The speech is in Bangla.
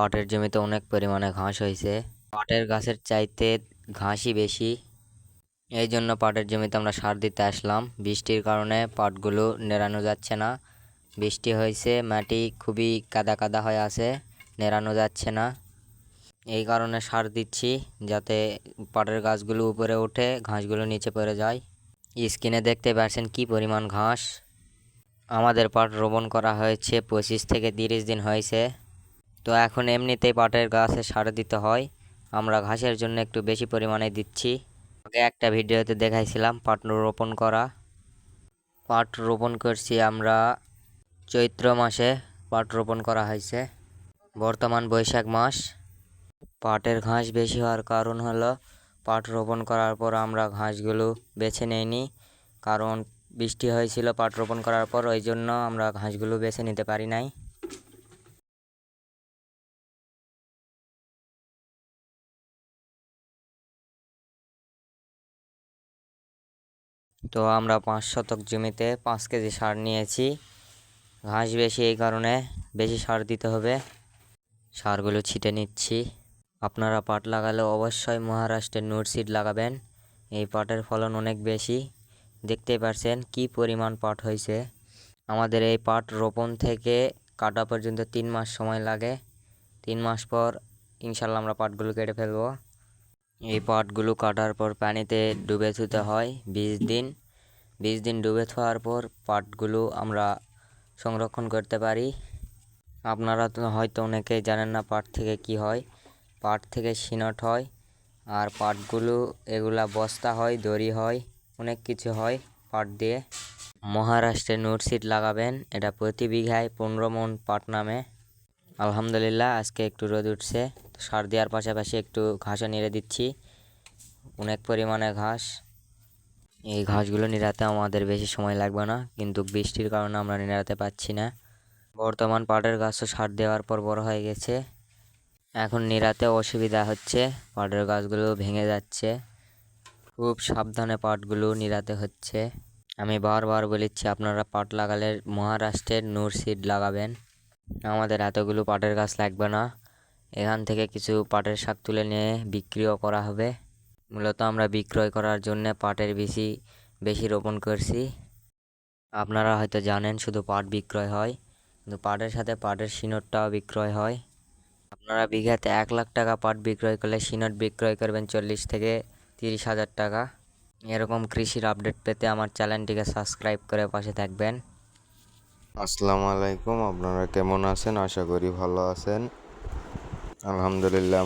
পাটের জমিতে অনেক পরিমাণে ঘাস হয়েছে। পাটের গাছের চাইতে ঘাসই বেশি। এই জন্য পাটের জমিতে আমরা সার দিতে আসলাম। বৃষ্টির কারণে পাটগুলো নেড়ানো যাচ্ছে না। বৃষ্টি হয়েছে, মাটি খুবই কাদা কাদা হয়ে আছে, নেড়ানো যাচ্ছে না। এই কারণে সার দিচ্ছি যাতে পাটের গাছগুলো উপরে ওঠে, ঘাসগুলো নিচে পড়ে যায়। স্ক্রিনে দেখতে পাচ্ছেন কি পরিমাণ ঘাস। আমাদের পাট রোপণ করা হয়েছে 25 থেকে 30 দিন হয়েছে। তো এখন এমনিতেই পাটের গাছে সার দিতে হয়, আমরা ঘাসের জন্য একটু বেশি পরিমাণে দিচ্ছি। আগে একটা ভিডিওতে দেখাইছিলাম পাট রোপণ করা। পাট রোপণ করছি আমরা চৈত্র মাসে। পাট রোপণ করা হয়েছে, বর্তমান বৈশাখ মাস। পাটের ঘাস বেশি হওয়ার কারণ হলো পাট রোপণ করার পর আমরা ঘাসগুলো বেছে নেইনি, কারণ বৃষ্টি হয়েছিল পাট রোপণ করার পর, ওই জন্য আমরা ঘাসগুলো বেছে নিতে পারি নাই। তো আমরা 5 শতক জমিতে 5 কেজি সার নিয়েছি। ঘাস বেশি, এই কারণে বেশি সার দিতে হবে। সারগুলো ছিটে নিচ্ছি। আপনারা পাট লাগালে অবশ্যই মহারাষ্ট্রের নুট সিড লাগাবেন। এই পাটের ফলন অনেক বেশি। দেখতেই পারছেন কি পরিমাণ পাট হয়েছে। আমাদের এই পাট রোপণ থেকে কাটা পর্যন্ত 3 মাস সময় লাগে। 3 মাস পর ইনশাল্লাহ আমরা পাটগুলো কেটে ফেলবো। এই পাটগুলো কাটার পর পানিতে ডুবে ধুতে হয় 20 দিন। 20 দিন ডুবে থাকার পর পাটগুলো আমরা সংরক্ষণ করতে পারি। আপনারা তো হয়তো অনেকেই জানেন না পাট থেকে কি হয়। পাট থেকে সিনট হয়, আর পাটগুলো এগুলা বস্তা হয়, দড়ি হয়, অনেক কিছু হয় পাট দিয়ে। মহারাষ্ট্রে নুট সিড লাগাবেন, এটা প্রতি বিঘায় 15 মণ পাট নামে। আলহামদুলিল্লাহ আজকে একটু রোদ উঠছে, তো সার দেওয়ার পাশাপাশি একটু ঘাসও নেড়ে দিচ্ছি। অনেক পরিমাণে ঘাস। এই ঘাসগুলো নিড়াতে আমাদের বেশি সময় লাগবে না, কিন্তু বৃষ্টির কারণে আমরা নিড়াতে পারছি না। বর্তমান পাটের গাছও সার দেওয়ার পর বড় হয়ে গেছে, এখন নিড়াতে অসুবিধা হচ্ছে, পাটের গাছগুলো ভেঙে যাচ্ছে। খুব সাবধানে পাটগুলো নিড়াতে হচ্ছে। আমি বারবার বলেছি আপনারা পাট লাগালে মহারাষ্ট্রের নুট সিড লাগাবেন। আমাদের এতগুলো পাটের গাছ লাগবে না, এখান থেকে কিছু পাটের শাক তুলে নিয়ে বিক্রিও করা হবে। মূলত আমরা বিক্রয় করার জন্য পাটের বেশি রোপণ করছি। আপনারা হয়তো জানেন শুধু পাট বিক্রয় হয়, কিন্তু পাটের সাথে পাটের সিনটটাও বিক্রয় হয়। আপনারা বিঘাতে 1 লাখ টাকা পাট বিক্রয় করলে সিনট বিক্রয় করবেন 40 থেকে 30 হাজার টাকা। এরকম কৃষির আপডেট পেতে আমার চ্যানেলটিকে সাবস্ক্রাইব করে পাশে থাকবেন। আসসালামু আলাইকুম, আপনারা কেমন আছেন? আশা করি ভালো আছেন। আলহামদুলিল্লাহ